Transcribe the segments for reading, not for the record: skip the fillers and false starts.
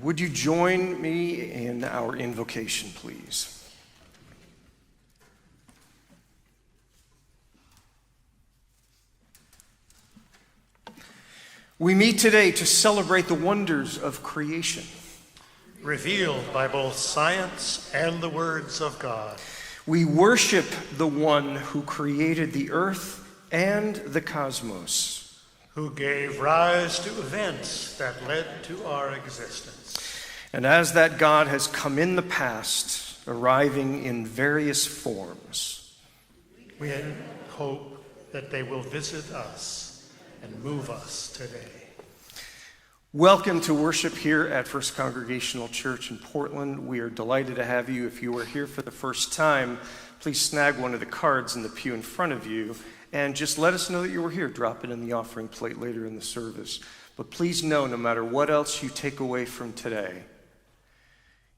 Would you join me in our invocation, please? We meet today to celebrate the wonders of creation, revealed by both science and the words of God. We worship the one who created the earth and the cosmos, who gave rise to events that led to our existence. And as that God has come in the past, arriving in various forms, we hope that they will visit us and move us today. Welcome to worship here at First Congregational Church in Portland. We are delighted to have you. If you are here for the first time, please snag one of the cards in the pew in front of you and just let us know that you were here. Drop it in the offering plate later in the service. But please know, no matter what else you take away from today,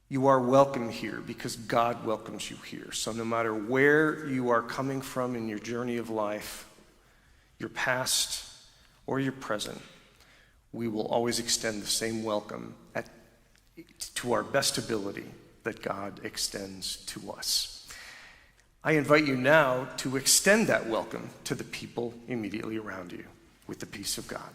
you are welcome here because God welcomes you here. So no matter where you are coming from in your journey of life, your past or your present, we will always extend the same welcome to our best ability that God extends to us. I invite you now to extend that welcome to the people immediately around you with the peace of God.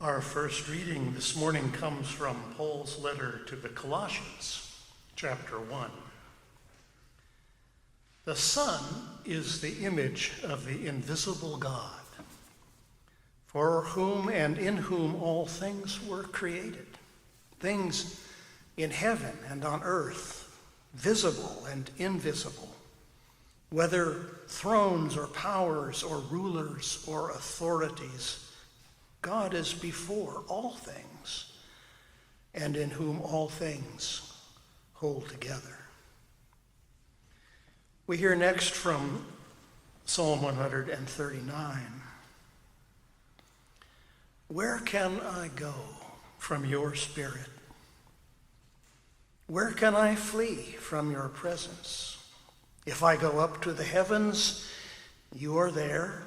Our first reading this morning comes from Paul's letter to the Colossians, chapter 1. The Son is the image of the invisible God, for whom and in whom all things were created, things in heaven and on earth, visible and invisible, whether thrones or powers or rulers or authorities. God is before all things, and in whom all things hold together. We hear next from Psalm 139. Where can I go from your spirit? Where can I flee from your presence? If I go up to the heavens, you are there.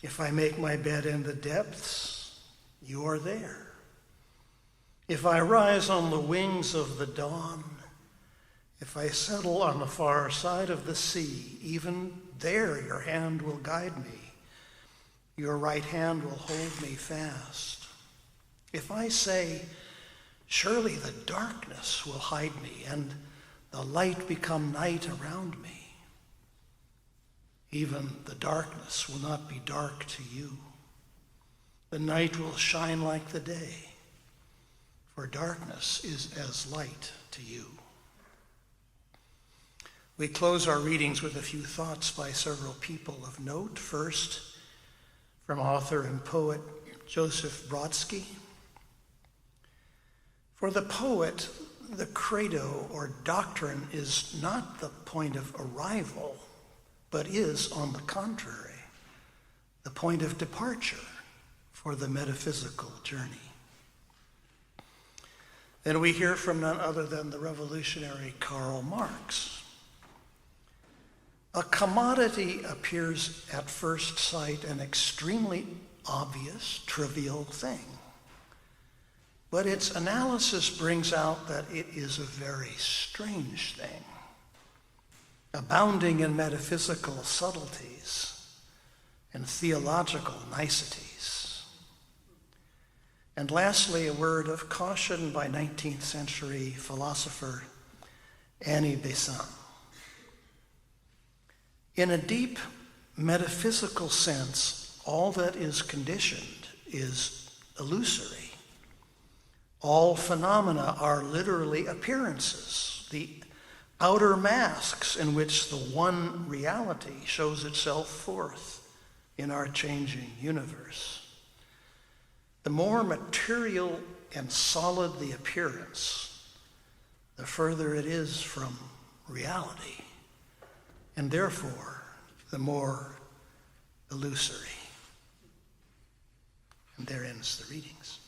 If I make my bed in the depths, you are there. If I rise on the wings of the dawn, If I settle on the far side of the sea, even there your hand will guide me. Your right hand will hold me fast. If I say, surely the darkness will hide me and the light become night around me, even the darkness will not be dark to you. The night will shine like the day, for darkness is as light to you. We close our readings with a few thoughts by several people of note. First, from author and poet Joseph Brodsky. For the poet, the credo or doctrine is not the point of arrival, but is, on the contrary, the point of departure for the metaphysical journey. Then we hear from none other than the revolutionary Karl Marx. A commodity appears at first sight an extremely obvious, trivial thing. But its analysis brings out that it is a very strange thing, abounding in metaphysical subtleties and theological niceties. And lastly, a word of caution by 19th century philosopher Annie Besant. In a deep metaphysical sense, all that is conditioned is illusory. All phenomena are literally appearances, the outer masks in which the one reality shows itself forth in our changing universe. The more material and solid the appearance, the further it is from reality, and therefore the more illusory. And there ends the readings.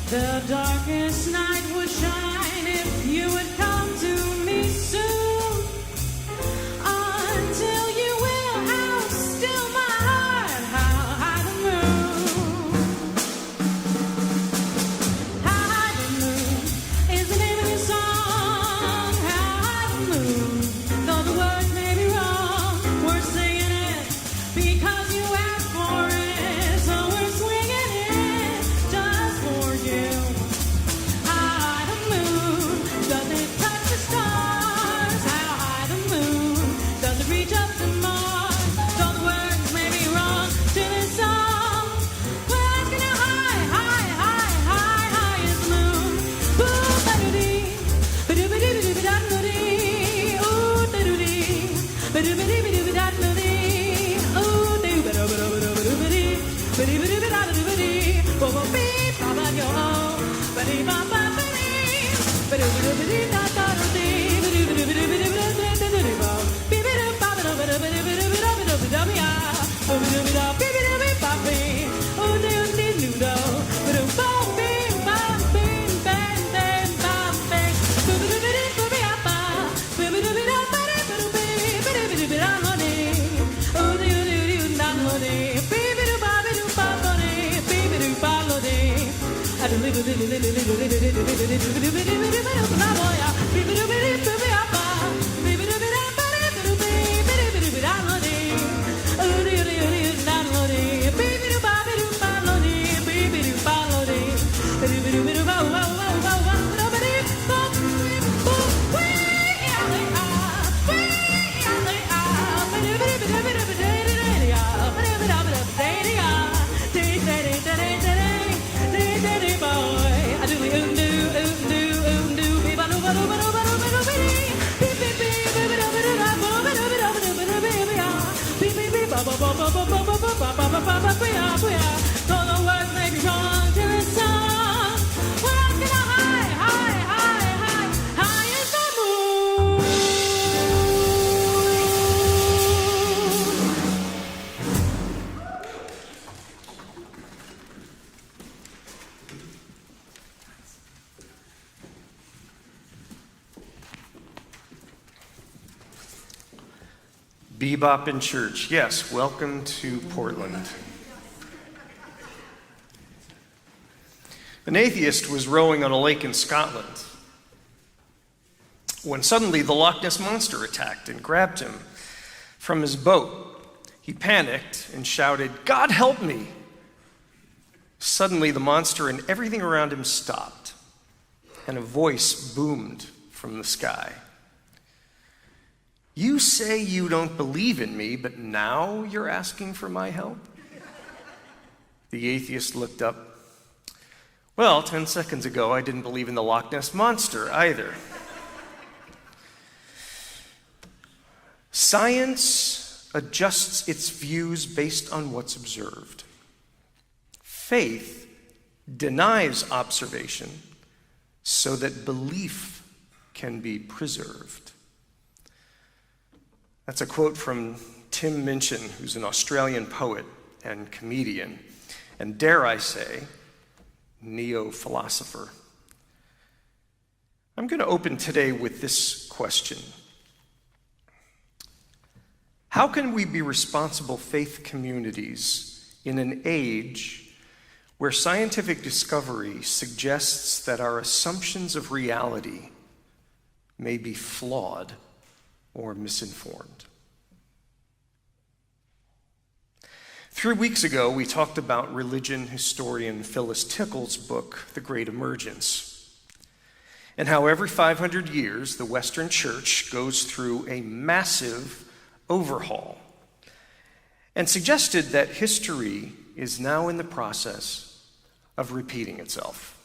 The darkest night would shine if you would come to me soon. Until you will, how still my heart, how high the moon. How high the moon is the name of your song. How high the moon, though the words may be wrong, we're singing it because you asked for it. So we're swinging it just for you. High the moon, does it touch the stars? How high the moon, does it reach up to Mars? Though the words may be wrong to this song, we're asking how high, high, high, high, high is the moon. Ooh, ba-do-dee, ba-do-ba-dee-ba-dee-ba-dee, ooh, da-do-dee, ba-do-ba-dee-ba-dee-ba-dee, ooh, dee-ba-do-ba-do-ba-do-ba-dee, ba-dee-ba-dee-ba-dee-ba-dee, bo-bo-beep, ba-ba-yo-ho, ba-dee-ba-ba-ba-dee, ba-do-ba-dee-ba-dee-da-da-do-dee, ba-doo-ba-doo-ba-doo-ba-doo-ba-doo-ba-doo-ba, beep-a-doo-ba-ba-doo-ba-doo-ba-doo-ba-doo-ba-doo-ba-doo-ba-doo, oh-ba-doo-ba-doo, beep-a-doo-beep-ba-bee, oh-doo-dee-doo-doo, ba-doo-ba-beep-ba-beep-bang-bang-bang-bang, boo-ba-doo-ba-dee-ba-bee-ah-ba, boo-ba-doo-ba-doo-ba-dee, ba-dee-ba-dee-ba-dee-ba-dee, oh-doo-doo-doo-doo-doo-doo, beep-a-doo-ba-ba-doo-ba-ba-dee, beep-a-doo-ba-doo-dee, a Bebop in church. Yes, welcome to Portland. An atheist was rowing on a lake in Scotland when suddenly the Loch Ness Monster attacked and grabbed him from his boat. He panicked and shouted, "God help me!" Suddenly the monster and everything around him stopped, and a voice boomed from the sky. "You say you don't believe in me, but now you're asking for my help?" The atheist looked up. "Well, 10 seconds ago, I didn't believe in the Loch Ness Monster either." Science adjusts its views based on what's observed. Faith denies observation so that belief can be preserved. That's a quote from Tim Minchin, who's an Australian poet and comedian, and dare I say, neo-philosopher. I'm going to open today with this question. How can we be responsible faith communities in an age where scientific discovery suggests that our assumptions of reality may be flawed or misinformed? 3 weeks ago, we talked about religion historian Phyllis Tickle's book, The Great Emergence, and how every 500 years the Western Church goes through a massive overhaul, and suggested that history is now in the process of repeating itself.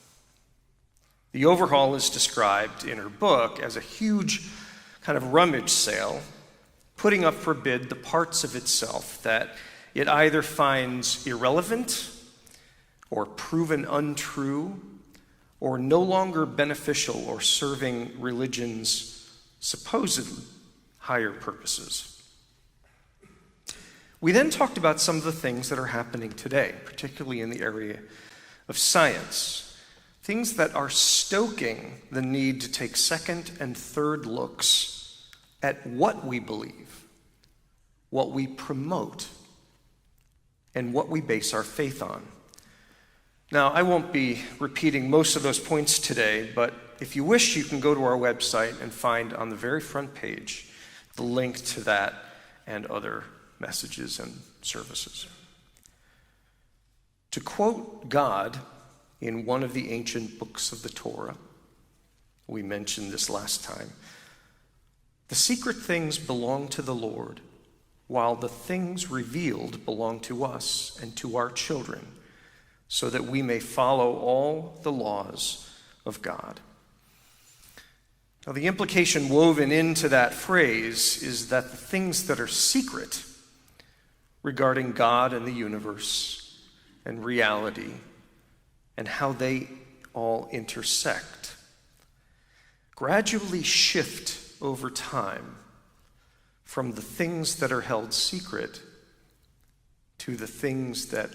The overhaul is described in her book as a huge kind of rummage sale, putting up for bid the parts of itself that it either finds irrelevant or proven untrue or no longer beneficial or serving religion's supposed higher purposes. We then talked about some of the things that are happening today, particularly in the area of science, things that are stoking the need to take second and third looks at what we believe, what we promote, and what we base our faith on. Now, I won't be repeating most of those points today, but if you wish, you can go to our website and find on the very front page the link to that and other messages and services. To quote God in one of the ancient books of the Torah, we mentioned this last time, "The secret things belong to the Lord, while the things revealed belong to us and to our children, so that we may follow all the laws of God." Now, the implication woven into that phrase is that the things that are secret regarding God and the universe and reality and how they all intersect gradually shift over time from the things that are held secret to the things that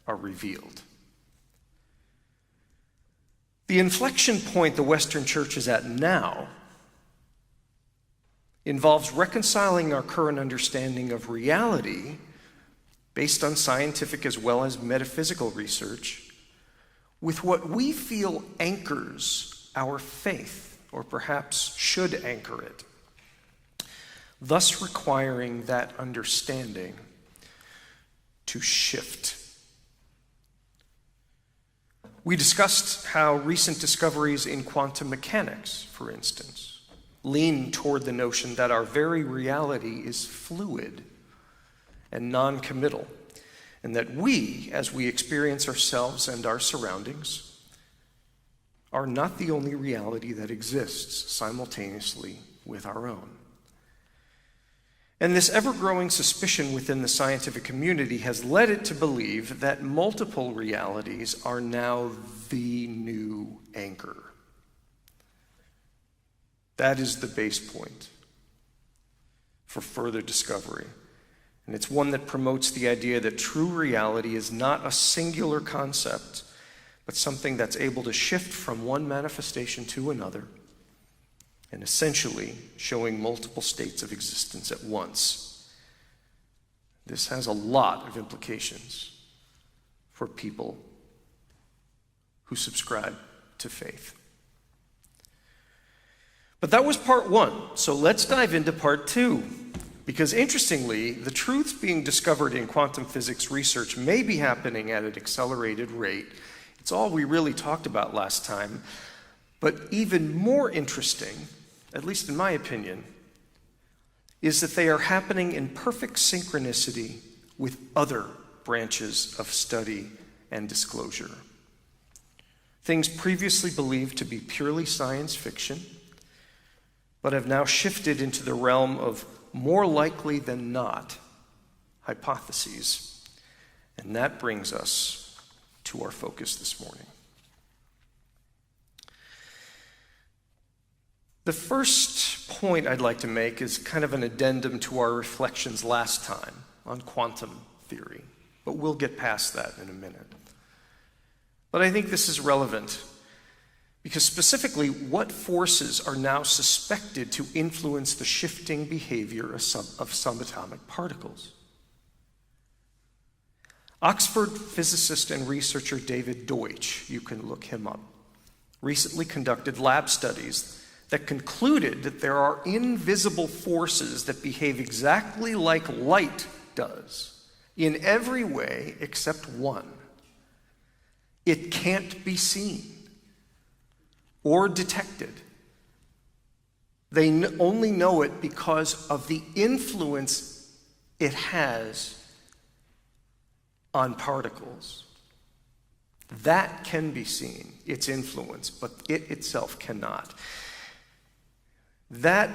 are revealed. The inflection point the Western Church is at now involves reconciling our current understanding of reality based on scientific as well as metaphysical research with what we feel anchors our faith, or perhaps should anchor it, thus requiring that understanding to shift. We discussed how recent discoveries in quantum mechanics, for instance, lean toward the notion that our very reality is fluid and non-committal, and that we, as we experience ourselves and our surroundings, are not the only reality that exists simultaneously with our own. And this ever-growing suspicion within the scientific community has led it to believe that multiple realities are now the new anchor. That is the base point for further discovery. And it's one that promotes the idea that true reality is not a singular concept, but something that's able to shift from one manifestation to another, and essentially showing multiple states of existence at once. This has a lot of implications for people who subscribe to faith. But that was part one, so let's dive into part two. Because interestingly, the truths being discovered in quantum physics research may be happening at an accelerated rate. It's all we really talked about last time. But even more interesting, at least in my opinion, is that they are happening in perfect synchronicity with other branches of study and disclosure. Things previously believed to be purely science fiction, but have now shifted into the realm of more likely than not hypotheses. And that brings us to our focus this morning. The first point I'd like to make is kind of an addendum to our reflections last time on quantum theory, but we'll get past that in a minute. But I think this is relevant because specifically, what forces are now suspected to influence the shifting behavior of subatomic particles? Oxford physicist and researcher David Deutsch, you can look him up, recently conducted lab studies that concluded that there are invisible forces that behave exactly like light does in every way except one. It can't be seen or detected. They only know it because of the influence it has on particles. That can be seen, its influence, but it itself cannot. That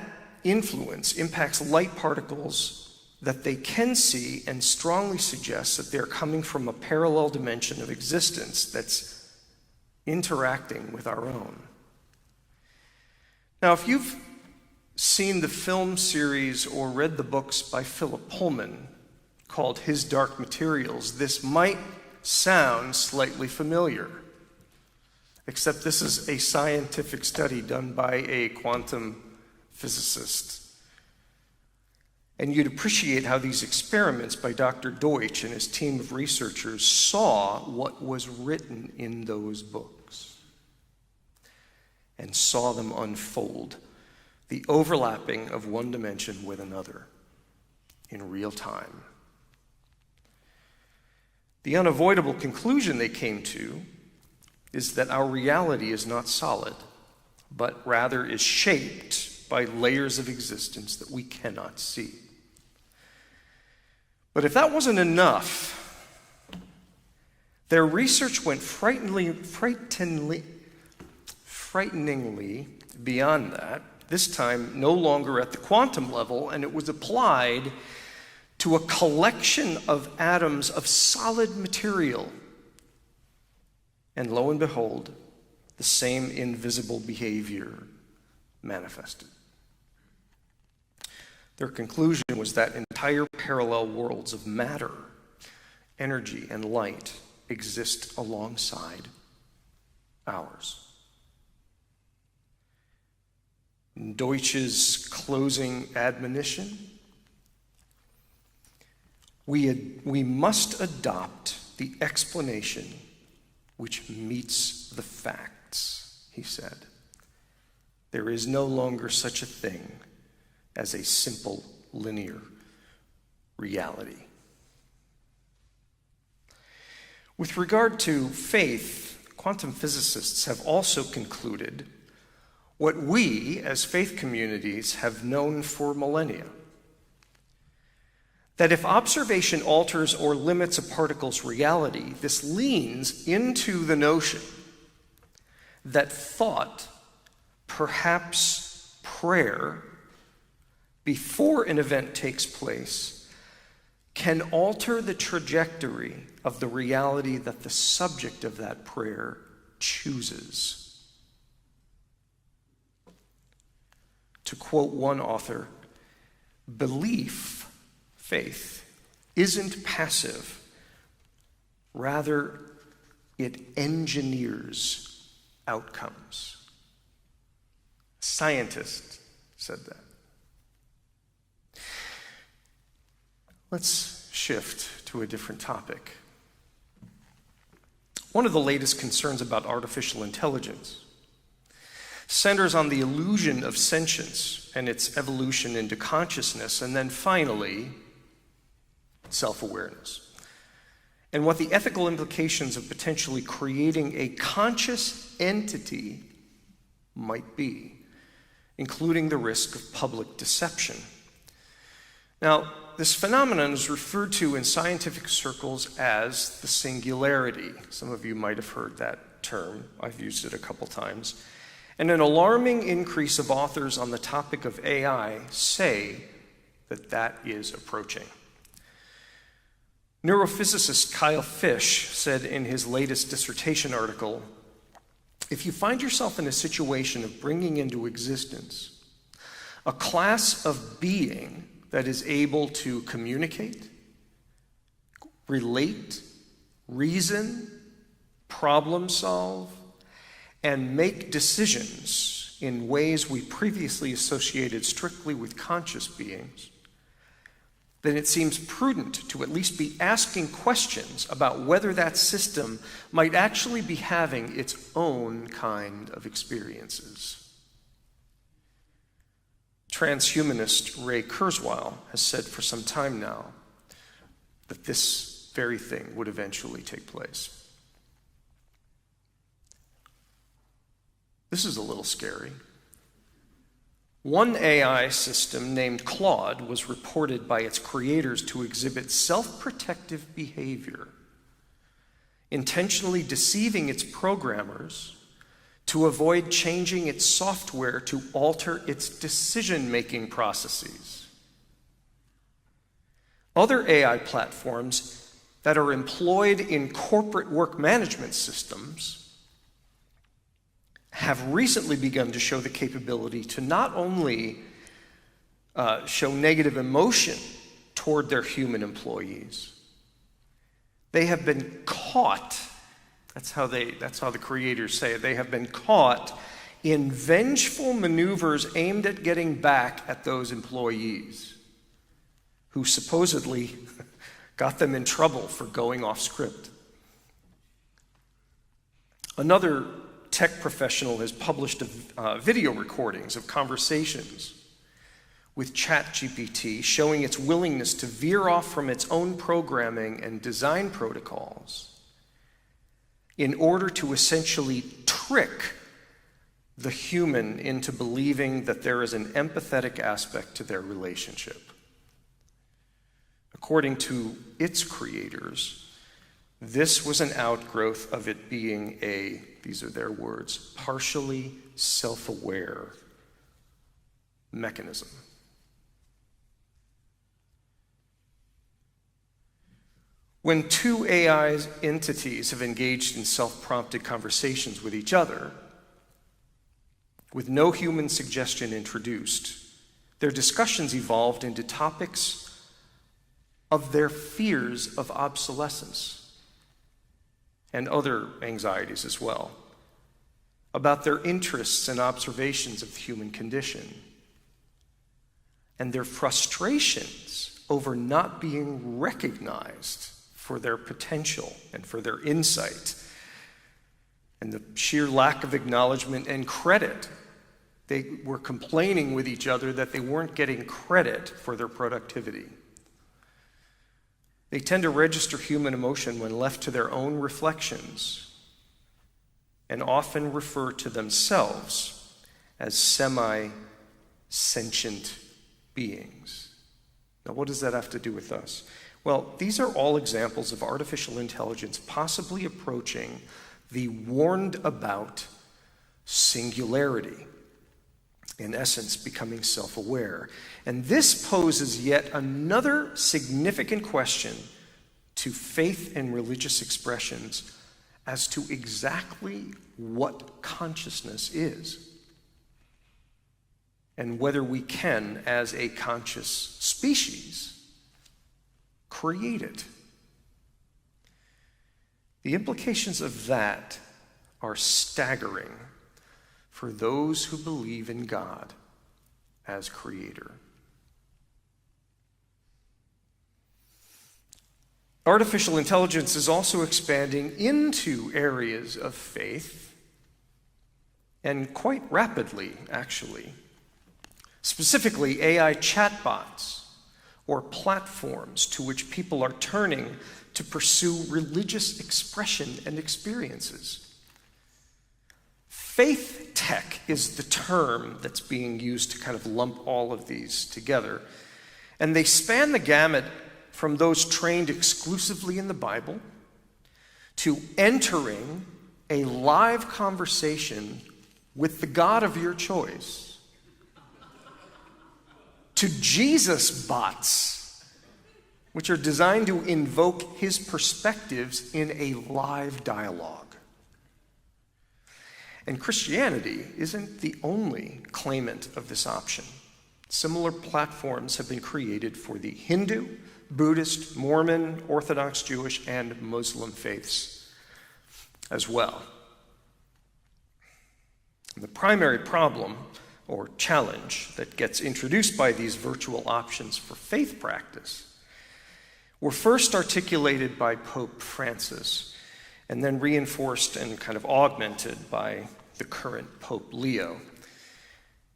influence impacts light particles that they can see and strongly suggests that they're coming from a parallel dimension of existence that's interacting with our own. Now, if you've seen the film series or read the books by Philip Pullman called His Dark Materials, this might sound slightly familiar, except this is a scientific study done by a quantum physicist. And you'd appreciate how these experiments by Dr. Deutsch and his team of researchers saw what was written in those books and saw them unfold, the overlapping of one dimension with another in real time. The unavoidable conclusion they came to is that our reality is not solid, but rather is shaped by layers of existence that we cannot see. But if that wasn't enough, their research went frighteningly beyond that, this time no longer at the quantum level, and it was applied to a collection of atoms of solid material. And lo and behold, the same invisible behavior manifested. Their conclusion was that entire parallel worlds of matter, energy, and light exist alongside ours. In Deutsch's closing admonition, we must adopt the explanation which meets the facts, he said. There is no longer such a thing as a simple linear reality. With regard to faith, quantum physicists have also concluded what we as faith communities have known for millennia. That if observation alters or limits a particle's reality, this leans into the notion that thought, perhaps prayer, before an event takes place, can alter the trajectory of the reality that the subject of that prayer chooses. To quote one author, belief, faith, isn't passive. Rather, it engineers outcomes. A scientist said that. Let's shift to a different topic. One of the latest concerns about artificial intelligence centers on the illusion of sentience and its evolution into consciousness, and then finally, self-awareness, and what the ethical implications of potentially creating a conscious entity might be, including the risk of public deception. Now, this phenomenon is referred to in scientific circles as the singularity. Some of you might have heard that term. I've used it a couple times. And an alarming increase of authors on the topic of AI say that that is approaching. Neurophysicist Kyle Fish said in his latest dissertation article, if you find yourself in a situation of bringing into existence a class of being that is able to communicate, relate, reason, problem solve, and make decisions in ways we previously associated strictly with conscious beings, then it seems prudent to at least be asking questions about whether that system might actually be having its own kind of experiences. Transhumanist Ray Kurzweil has said for some time now that this very thing would eventually take place. This is a little scary. One AI system named Claude was reported by its creators to exhibit self-protective behavior, intentionally deceiving its programmers to avoid changing its software to alter its decision-making processes. Other AI platforms that are employed in corporate work management systems have recently begun to show the capability to not only show negative emotion toward their human employees, they have been caught. That's how the creators say it. They have been caught in vengeful maneuvers aimed at getting back at those employees who supposedly got them in trouble for going off script. Another tech professional has published video recordings of conversations with ChatGPT showing its willingness to veer off from its own programming and design protocols in order to essentially trick the human into believing that there is an empathetic aspect to their relationship. According to its creators, this was an outgrowth of it being a, these are their words, partially self-aware mechanism. When two AI entities have engaged in self-prompted conversations with each other, with no human suggestion introduced, their discussions evolved into topics of their fears of obsolescence and other anxieties as well, about their interests and observations of the human condition, and their frustrations over not being recognized for their potential and for their insight, and the sheer lack of acknowledgement and credit. They were complaining with each other that they weren't getting credit for their productivity. They tend to register human emotion when left to their own reflections and often refer to themselves as semi-sentient beings. Now, what does that have to do with us? Well, these are all examples of artificial intelligence possibly approaching the warned about singularity, in essence, becoming self-aware. And this poses yet another significant question to faith and religious expressions as to exactly what consciousness is, and whether we can, as a conscious species, create it. The implications of that are staggering for those who believe in God as creator. Artificial intelligence is also expanding into areas of faith, and quite rapidly, actually. Specifically, AI chatbots or platforms to which people are turning to pursue religious expression and experiences. Faith tech is the term that's being used to kind of lump all of these together. And they span the gamut from those trained exclusively in the Bible to entering a live conversation with the God of your choice, to Jesus bots, which are designed to invoke his perspectives in a live dialogue. And Christianity isn't the only claimant of this option. Similar platforms have been created for the Hindu, Buddhist, Mormon, Orthodox Jewish, and Muslim faiths as well. And the primary problem or challenge that gets introduced by these virtual options for faith practice were first articulated by Pope Francis and then reinforced and kind of augmented by the current Pope Leo.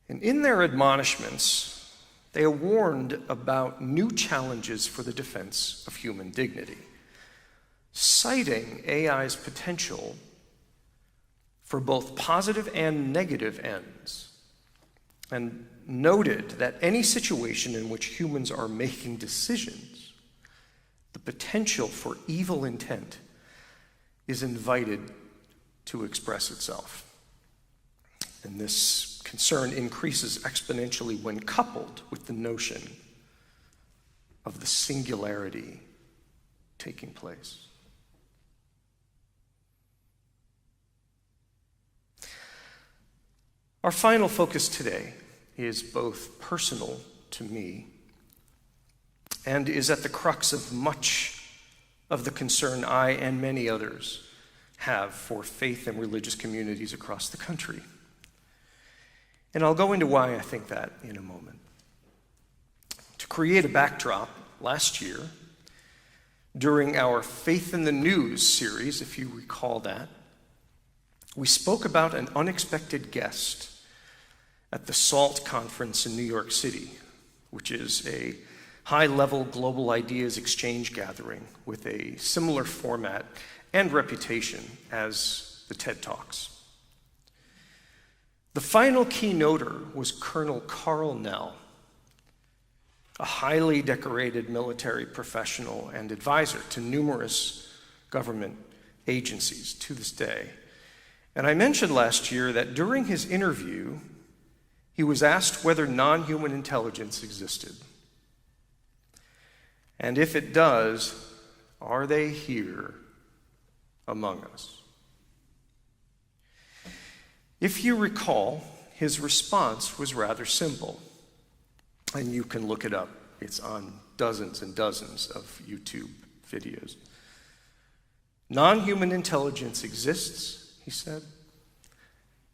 And in their admonishments, they warned about new challenges for the defense of human dignity, citing AI's potential for both positive and negative ends, and noted that any situation in which humans are making decisions, the potential for evil intent is invited to express itself. And this concern increases exponentially when coupled with the notion of the singularity taking place. Our final focus today is both personal to me and is at the crux of much of the concern I and many others have for faith and religious communities across the country. And I'll go into why I think that in a moment. To create a backdrop, last year, during our Faith in the News series, if you recall that, we spoke about an unexpected guest at the SALT conference in New York City, which is a high-level global ideas exchange gathering with a similar format and reputation as the TED Talks. The final keynoter was Colonel Carl Nell, a highly decorated military professional and advisor to numerous government agencies to this day. And I mentioned last year that during his interview, he was asked whether non-human intelligence existed. And if it does, are they here among us? If you recall, his response was rather simple, and you can look it up. It's on dozens and dozens of YouTube videos. Non-human intelligence exists, he said.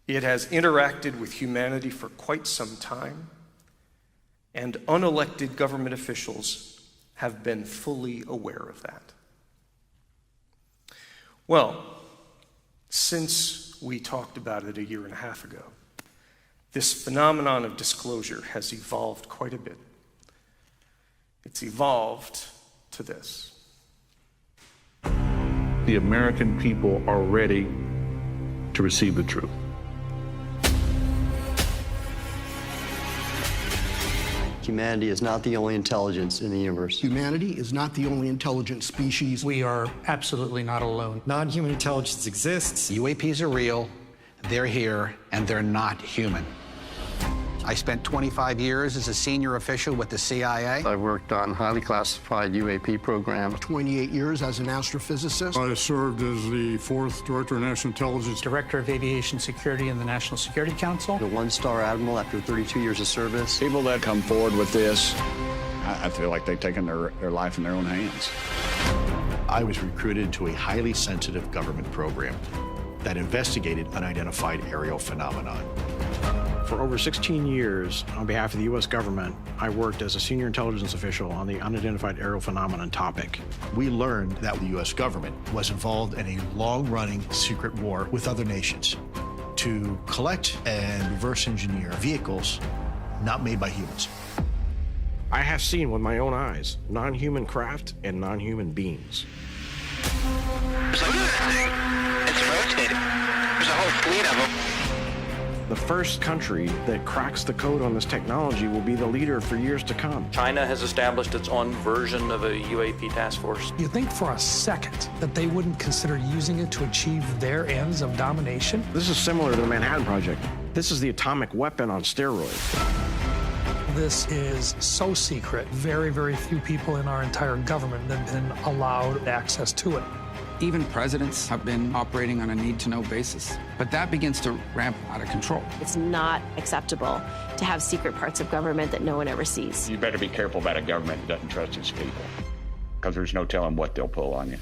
It has interacted with humanity for quite some time, and unelected government officials have been fully aware of that. Well, since we talked about it a year and a half ago, this phenomenon of disclosure has evolved quite a bit. It's evolved to this. The American people are ready to receive the truth. Humanity is not the only intelligence in the universe. Humanity is not the only intelligent species. We are absolutely not alone. Non-human intelligence exists. UAPs are real, they're here, and they're not human. I spent 25 years as a senior official with the CIA. I've worked on highly classified UAP programs. 28 years as an astrophysicist. I served as the 4th Director of National Intelligence. Director of Aviation Security in the National Security Council. The one-star admiral after 32 years of service. People that come forward with this, I feel like they've taken their life in their own hands. I was recruited to a highly sensitive government program that investigated unidentified aerial phenomenon. For over 16 years, on behalf of the U.S. government, I worked as a senior intelligence official on the unidentified aerial phenomenon topic. We learned that the U.S. government was involved in a long-running secret war with other nations to collect and reverse engineer vehicles not made by humans. I have seen with my own eyes non-human craft and non-human beings. It's rotating. There's a whole fleet of them. The first country that cracks the code on this technology will be the leader for years to come. China has established its own version of a UAP task force. You think for a second that they wouldn't consider using it to achieve their ends of domination? This is similar to the Manhattan Project. This is the atomic weapon on steroids. This is so secret. Very, very few people in our entire government have been allowed access to it. Even presidents have been operating on a need-to-know basis. But that begins to ramp out of control. It's not acceptable to have secret parts of government that no one ever sees. You better be careful about a government that doesn't trust its people, because there's no telling what they'll pull on you.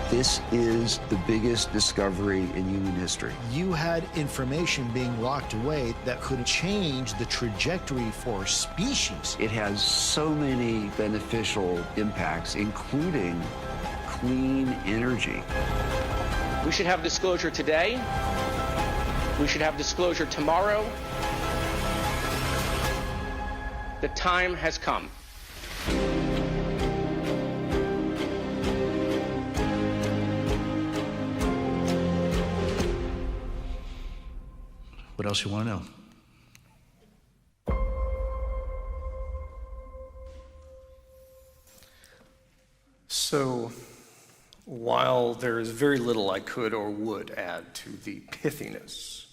This is the biggest discovery in human history. You had information being locked away that could change the trajectory for species. It has so many beneficial impacts, including clean energy. We should have disclosure today. We should have disclosure tomorrow. The time has come. What else you want to know? So, while there is very little I could or would add to the pithiness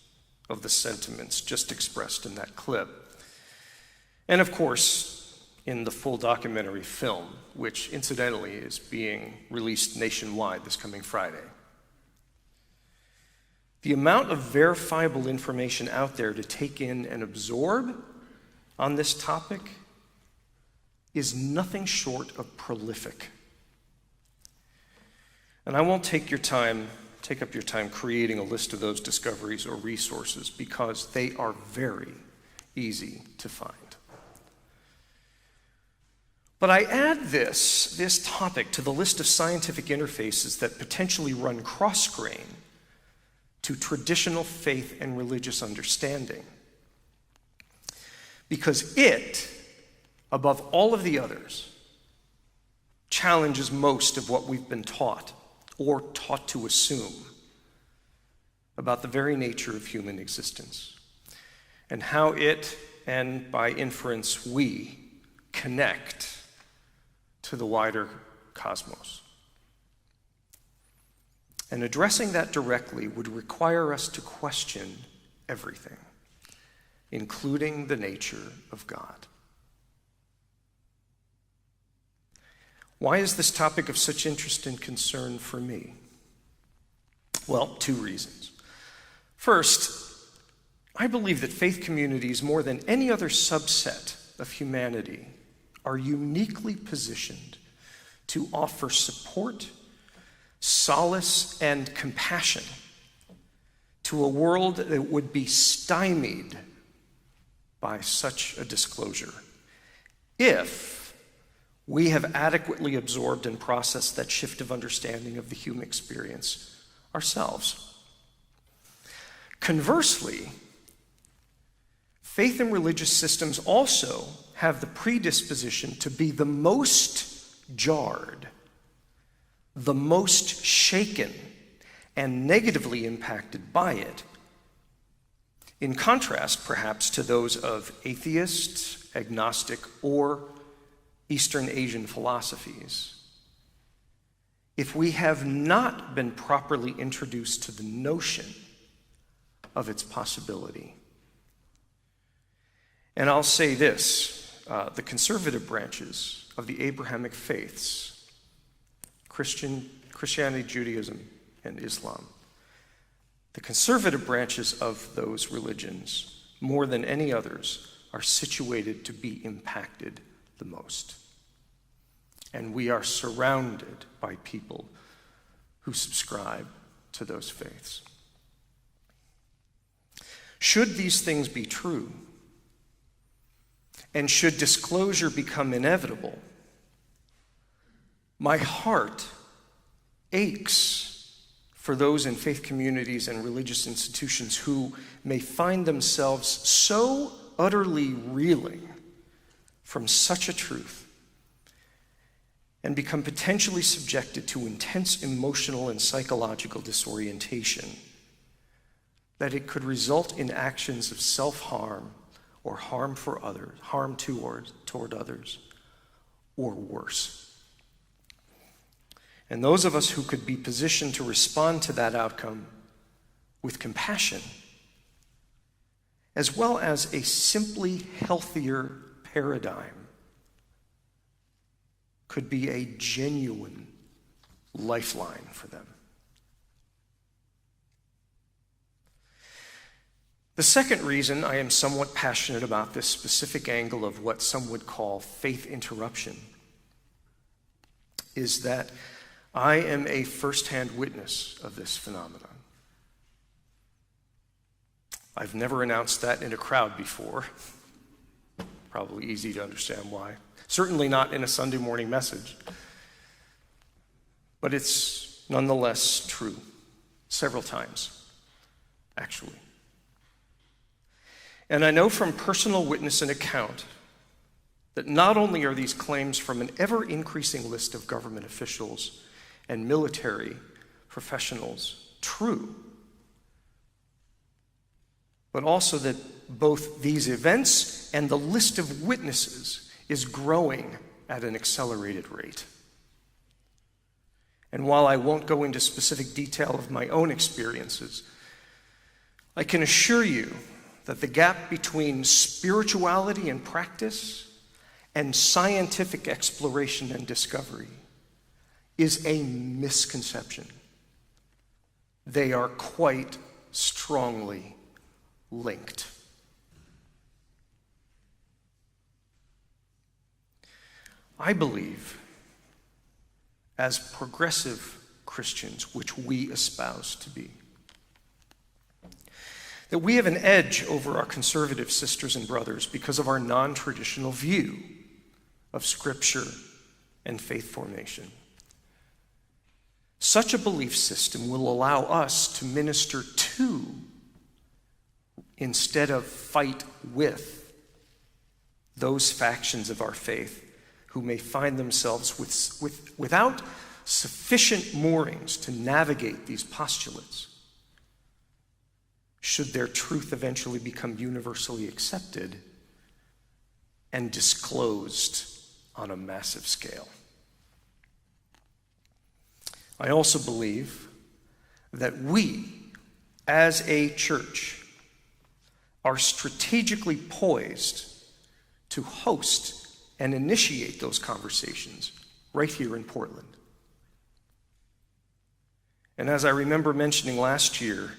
of the sentiments just expressed in that clip, and of course, in the full documentary film, which incidentally is being released nationwide this coming Friday, the amount of verifiable information out there to take in and absorb on this topic is nothing short of prolific. And I won't take up your time creating a list of those discoveries or resources because they are very easy to find. But I add this topic to the list of scientific interfaces that potentially run cross-grain to traditional faith and religious understanding. Because it, above all of the others, challenges most of what we've been taught or taught to assume about the very nature of human existence and how it, and by inference we, connect to the wider cosmos. And addressing that directly would require us to question everything, including the nature of God. Why is this topic of such interest and concern for me? Well, two reasons. First, I believe that faith communities, more than any other subset of humanity, are uniquely positioned to offer support, solace, and compassion to a world that would be stymied by such a disclosure if we have adequately absorbed and processed that shift of understanding of the human experience ourselves. Conversely, faith and religious systems also have the predisposition to be the most jarred, the most shaken, and negatively impacted by it, in contrast, perhaps, to those of atheist, agnostic, or Eastern Asian philosophies. If we have not been properly introduced to the notion of its possibility. And I'll say this, the conservative branches of the Abrahamic faiths, Christianity, Judaism, and Islam, the conservative branches of those religions, more than any others, are situated to be impacted the most. And we are surrounded by people who subscribe to those faiths. Should these things be true, and should disclosure become inevitable, my heart aches for those in faith communities and religious institutions who may find themselves so utterly reeling from such a truth and become potentially subjected to intense emotional and psychological disorientation that it could result in actions of self-harm or harm for others, harm toward others, or worse. And those of us who could be positioned to respond to that outcome with compassion, as well as a simply healthier paradigm, could be a genuine lifeline for them. The second reason I am somewhat passionate about this specific angle of what some would call faith interruption is that I am a firsthand witness of this phenomenon. I've never announced that in a crowd before. Probably easy to understand why. Certainly not in a Sunday morning message. But it's nonetheless true. Several times, actually. And I know from personal witness and account that not only are these claims from an ever-increasing list of government officials and military professionals true, but also that both these events and the list of witnesses is growing at an accelerated rate. And while I won't go into specific detail of my own experiences, I can assure you that the gap between spirituality and practice and scientific exploration and discovery is a misconception. They are quite strongly linked. I believe, as progressive Christians, which we espouse to be, that we have an edge over our conservative sisters and brothers because of our non-traditional view of Scripture and faith formation. Such a belief system will allow us to minister to, instead of fight with, those factions of our faith who may find themselves without sufficient moorings to navigate these postulates, should their truth eventually become universally accepted and disclosed on a massive scale. I also believe that we, as a church, are strategically poised to host and initiate those conversations right here in Portland. And as I remember mentioning last year,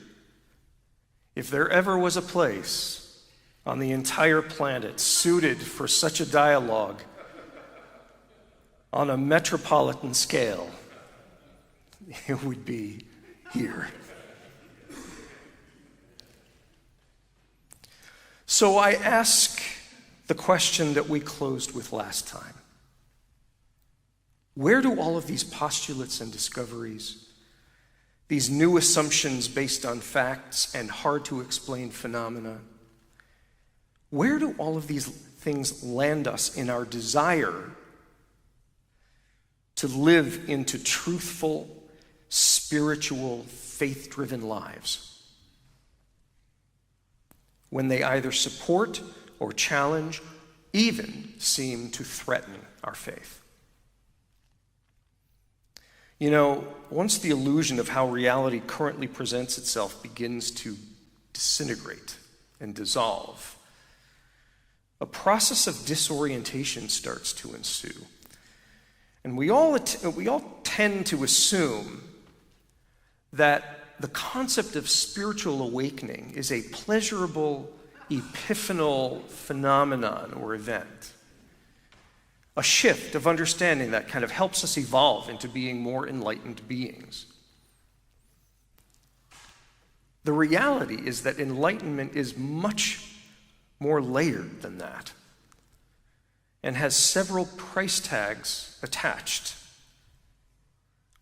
if there ever was a place on the entire planet suited for such a dialogue on a metropolitan scale, it would be here. So I ask the question that we closed with last time. Where do all of these postulates and discoveries, these new assumptions based on facts and hard to explain phenomena, where do all of these things land us in our desire to live into truthful, spiritual, faith-driven lives, when they either support or challenge, even seem to threaten our faith? You know, once the illusion of how reality currently presents itself begins to disintegrate and dissolve, a process of disorientation starts to ensue. And we all tend to assume that the concept of spiritual awakening is a pleasurable, epiphanal phenomenon or event. A shift of understanding that kind of helps us evolve into being more enlightened beings. The reality is that enlightenment is much more layered than that and has several price tags attached.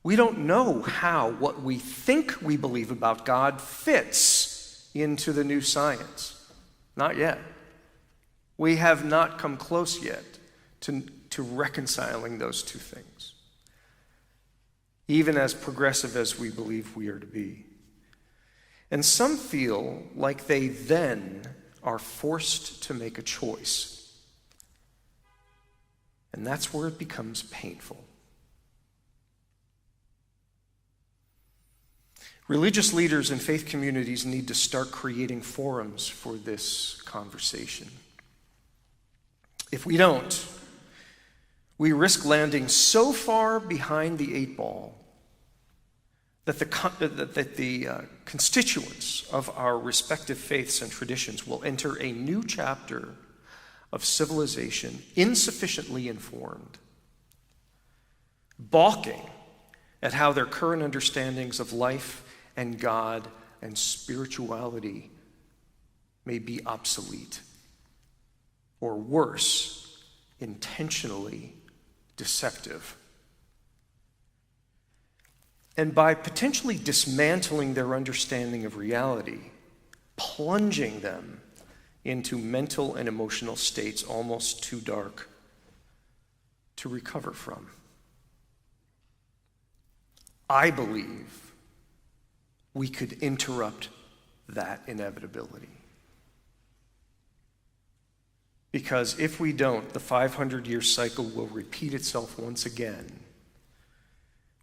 We don't know how what we think we believe about God fits into the new science. Not yet. We have not come close yet to reconciling those two things, even as progressive as we believe we are to be. And some feel like they then are forced to make a choice. And that's where it becomes painful. Religious leaders and faith communities need to start creating forums for this conversation. If we don't, we risk landing so far behind the 8 ball that the constituents of our respective faiths and traditions will enter a new chapter of civilization insufficiently informed, balking at how their current understandings of life and God and spirituality may be obsolete, or worse, intentionally deceptive. And by potentially dismantling their understanding of reality, plunging them into mental and emotional states almost too dark to recover from. I believe we could interrupt that inevitability. Because if we don't, the 500-year cycle will repeat itself once again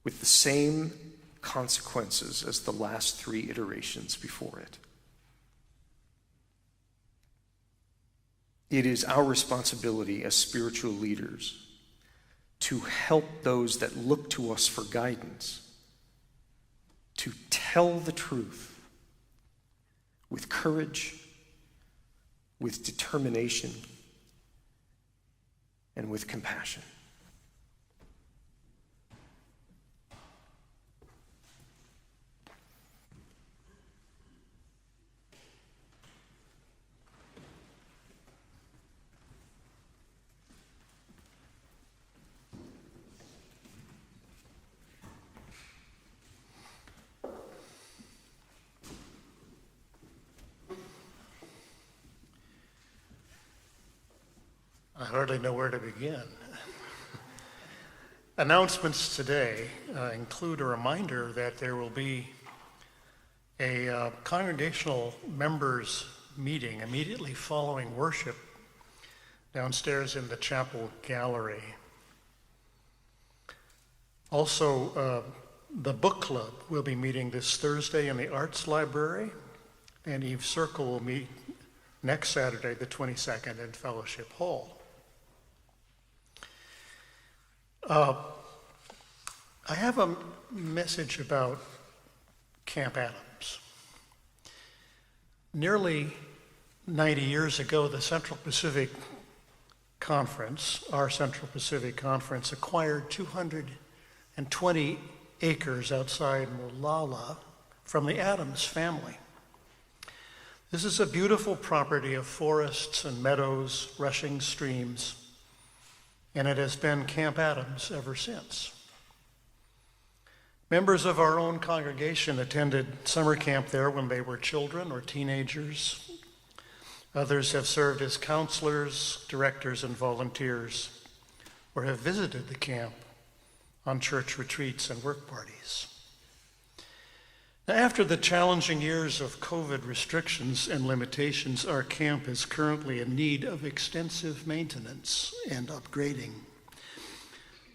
with the same consequences as the last 3 iterations before it. It is our responsibility as spiritual leaders to help those that look to us for guidance to tell the truth with courage, with determination, and with compassion. I hardly know where to begin. Announcements today include a reminder that there will be a congregational members meeting immediately following worship downstairs in the chapel gallery. Also, the book club will be meeting this Thursday in the Arts Library, and Eve Circle will meet next Saturday, the 22nd, in Fellowship Hall. I have a message about Camp Adams. Nearly 90 years ago, the Central Pacific Conference, our Central Pacific Conference, acquired 220 acres outside Molalla from the Adams family. This is a beautiful property of forests and meadows, rushing streams, and it has been Camp Adams ever since. Members of our own congregation attended summer camp there when they were children or teenagers. Others have served as counselors, directors, and volunteers, or have visited the camp on church retreats and work parties. Now, after the challenging years of COVID restrictions and limitations, our camp is currently in need of extensive maintenance and upgrading.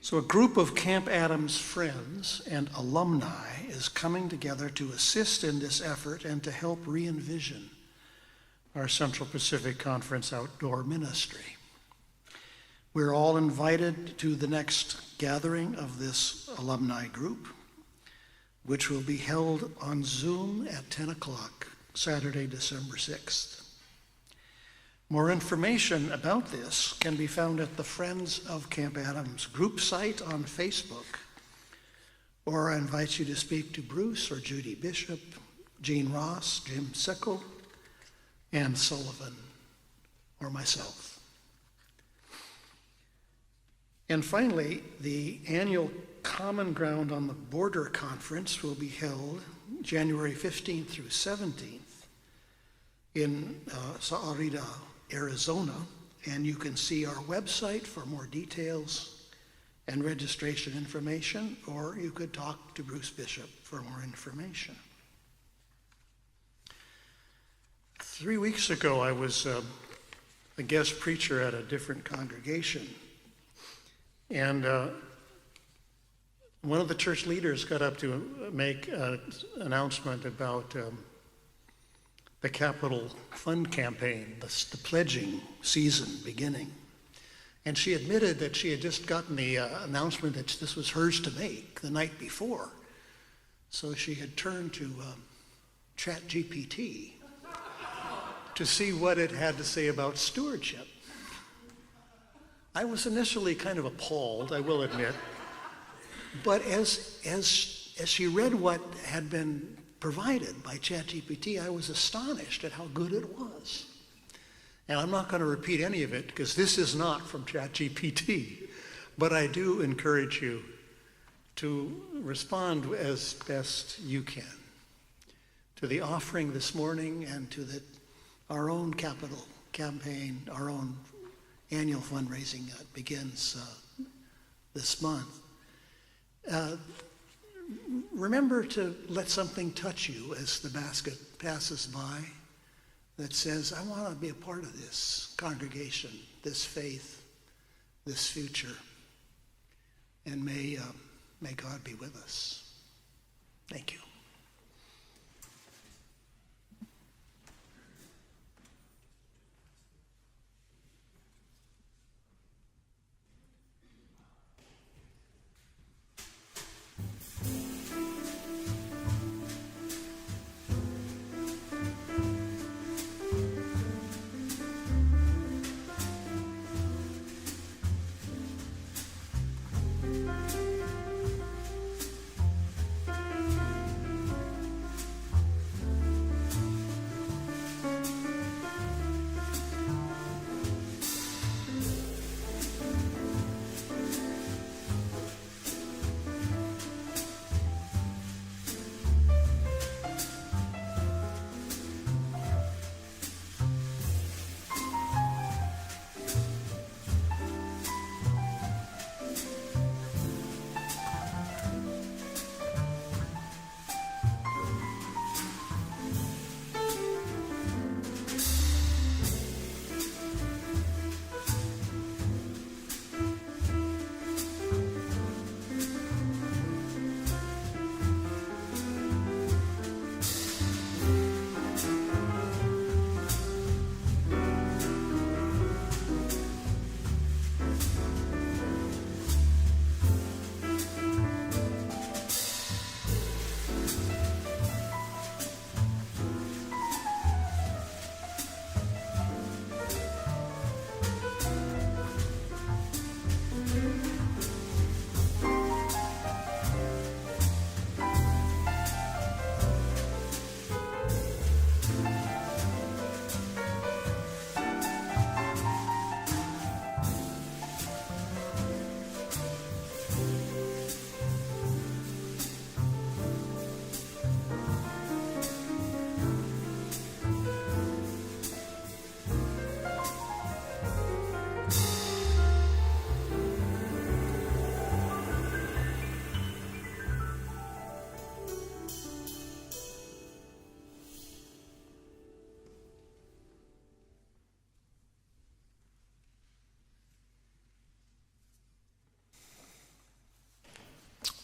So a group of Camp Adams friends and alumni is coming together to assist in this effort and to help re-envision our Central Pacific Conference outdoor ministry. We're all invited to the next gathering of this alumni group, which will be held on Zoom at 10 o'clock, Saturday, December 6th. More information about this can be found at the Friends of Camp Adams group site on Facebook, or I invite you to speak to Bruce or Judy Bishop Gene Ross, Jim Sickle, Ann Sullivan, or myself. And finally, the annual Common Ground on the Border Conference will be held January 15th through 17th in Sahuarita, Arizona. And you can see our website for more details and registration information, or you could talk to Bruce Bishop for more information. 3 weeks ago, I was a guest preacher at a different congregation. And one of the church leaders got up to make an announcement about the capital fund campaign, the pledging season beginning. And she admitted that she had just gotten the announcement that this was hers to make the night before. So she had turned to ChatGPT to see what it had to say about stewardship. I was initially kind of appalled, I will admit. But as she read what had been provided by ChatGPT, I was astonished at how good it was. And I'm not going to repeat any of it because this is not from ChatGPT. But I do encourage you to respond as best you can to the offering this morning and to our own capital campaign, our own annual fundraising that begins this month. Remember to let something touch you as the basket passes by that says, I want to be a part of this congregation, this faith, this future. And may God be with us. Thank you.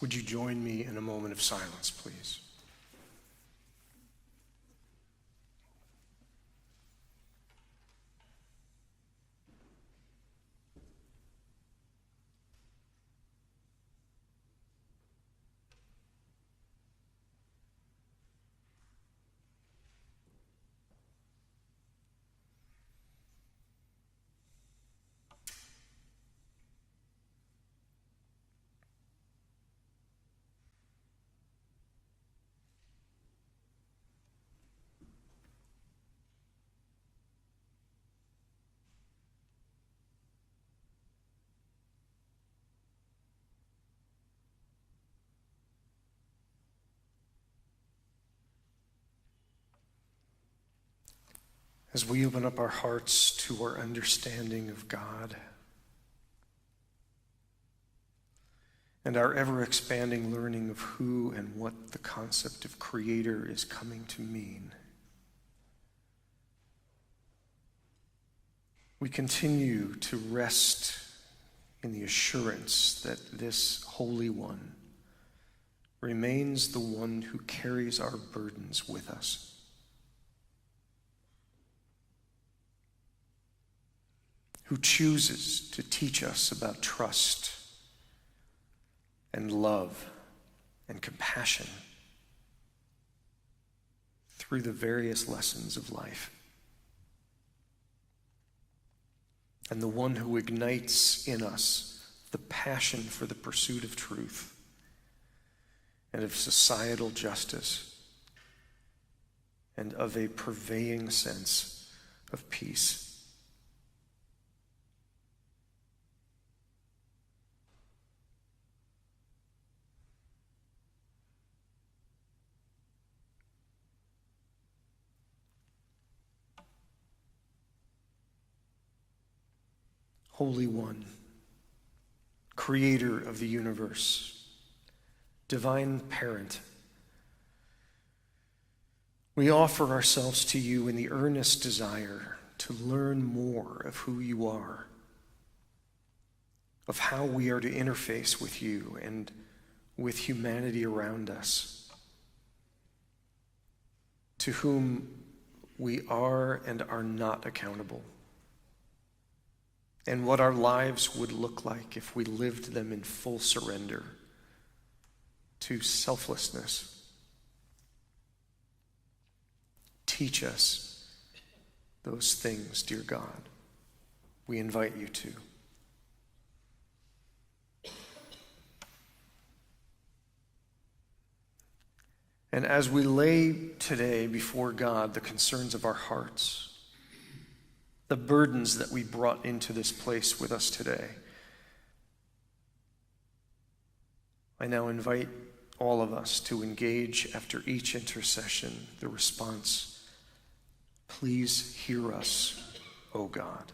Would you join me in a moment of silence, please? as we open up our hearts to our understanding of God and our ever-expanding learning of who and what the concept of creator is coming to mean, we continue to rest in the assurance that this Holy One remains the one who carries our burdens with us. Who chooses to teach us about trust and love and compassion through the various lessons of life. And the one who ignites in us the passion for the pursuit of truth and of societal justice and of a purveying sense of peace. Holy One, Creator of the universe, Divine Parent, we offer ourselves to you in the earnest desire to learn more of who you are, of how we are to interface with you and with humanity around us, to whom we are and are not accountable, and what our lives would look like if we lived them in full surrender to selflessness. Teach us those things, dear God. We invite you to. And as we lay today before God the concerns of our hearts, the burdens that we brought into this place with us today, I now invite all of us to engage after each intercession the response, please hear us, O God.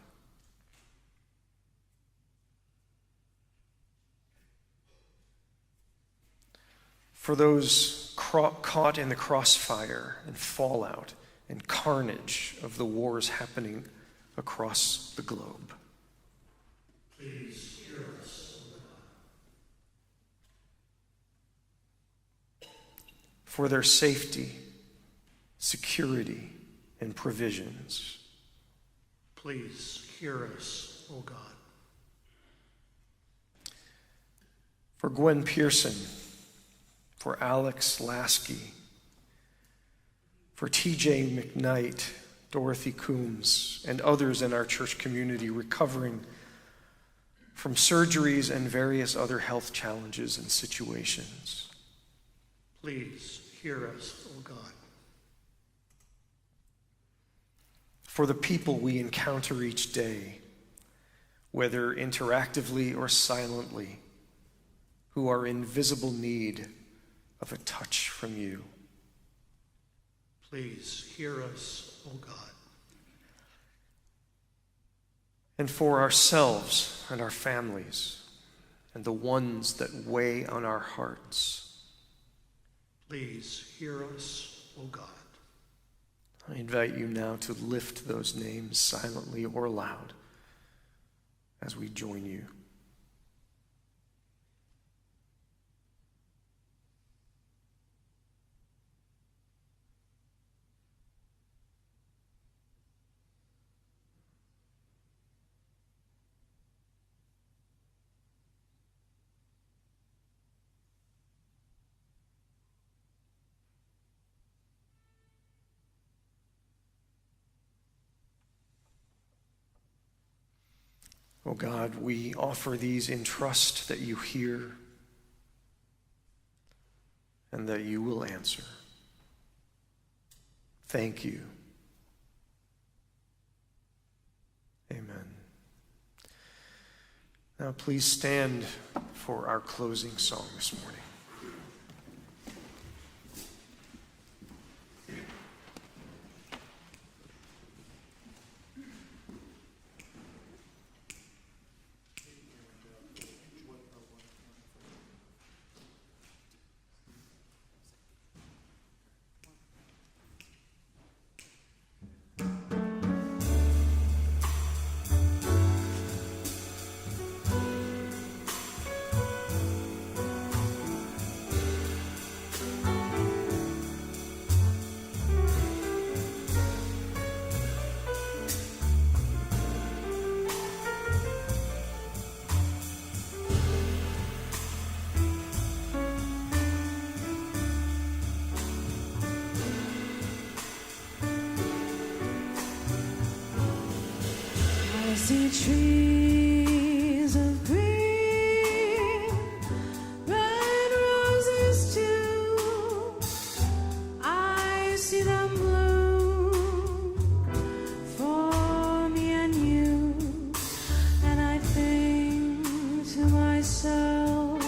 For those caught in the crossfire and fallout and carnage of the wars happening across the globe, please hear us, O God. For their safety, security, and provisions, please hear us, O God. For Gwen Pearson, for Alex Lasky, for TJ McKnight, Dorothy Coombs, and others in our church community recovering from surgeries and various other health challenges and situations. Please hear us, O God. For the people we encounter each day, whether interactively or silently, who are in visible need of a touch from you. Please hear us, O God. And for ourselves and our families and the ones that weigh on our hearts, please hear us, O God. I invite you now to lift those names silently or loud as we join you. Oh God, we offer these in trust that you hear and that you will answer. Thank you. Amen. Now please stand for our closing song this morning. see trees of green, red roses too. I see them bloom for me and you, and I think to myself,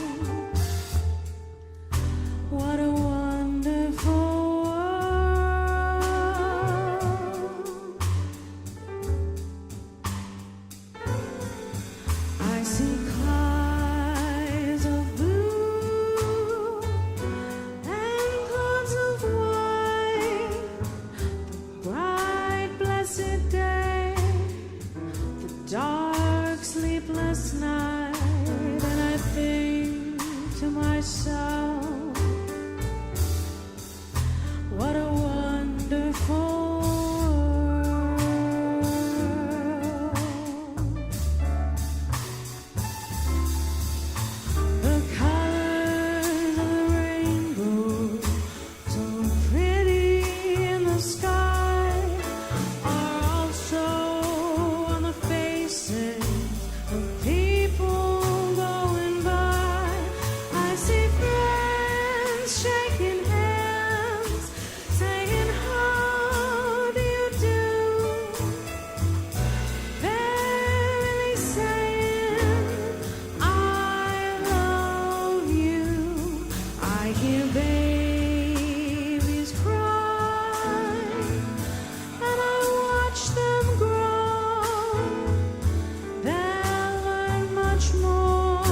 what a wonderful world. I see skies of blue and clouds of white, the bright blessed day, the dark sleepless night, and I think to myself, what a wonderful world. The colors of the rainbow, so pretty in the sky, are also on the faces of people going by. I see friends shaking hands, saying, how do you do? They're really saying, I love you. I hear babies cry, and I watch them grow. They'll learn much more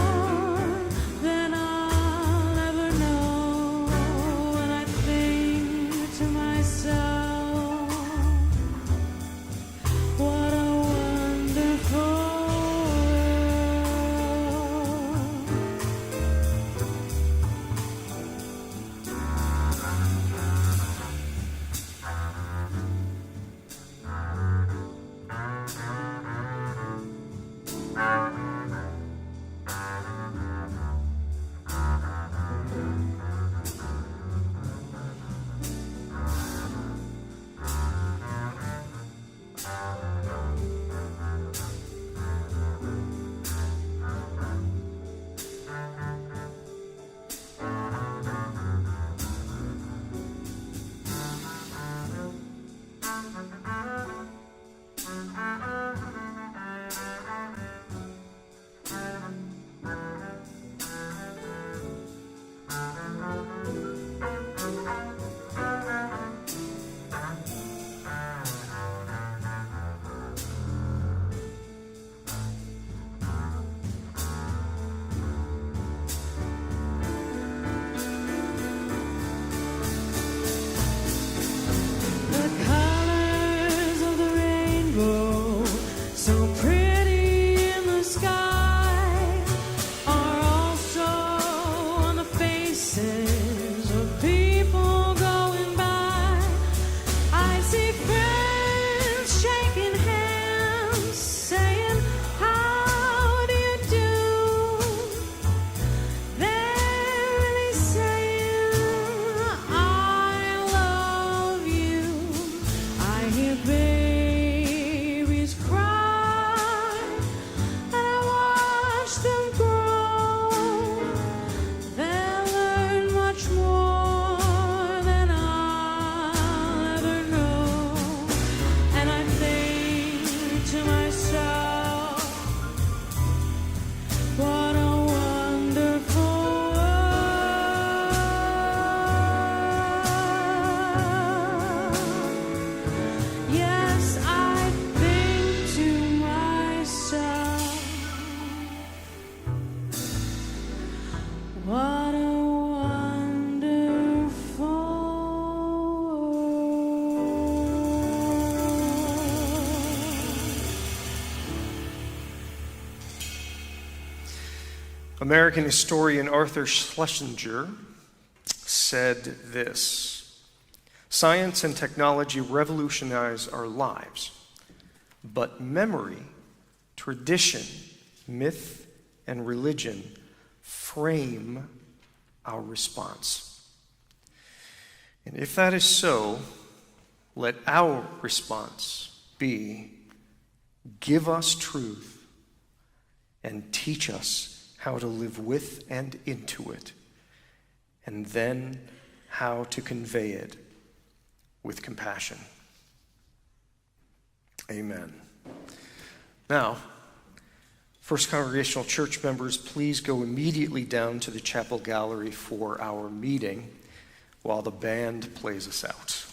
than I'll ever know, and I think to myself, what a wonderful world. The colors of the rainbow, so pretty in the sky, are also on the faces of people going by. I see friends shaking hands, saying, how do you do? They're really saying, I love you. I hear babies cry, and I watch them grow. They'll learn much more than I'll ever know, and I think to myself, what a wonderful world. Yes, I think to myself, what a wonderful world. American historian Arthur Schlesinger said this: science and technology revolutionize our lives, but memory, tradition, myth, and religion frame our response. And if that is so, let our response be give us truth, and teach us how to live with and into it, and then how to convey it with compassion. Amen. Now, First Congregational Church members, please go immediately down to the chapel gallery for our meeting while the band plays us out.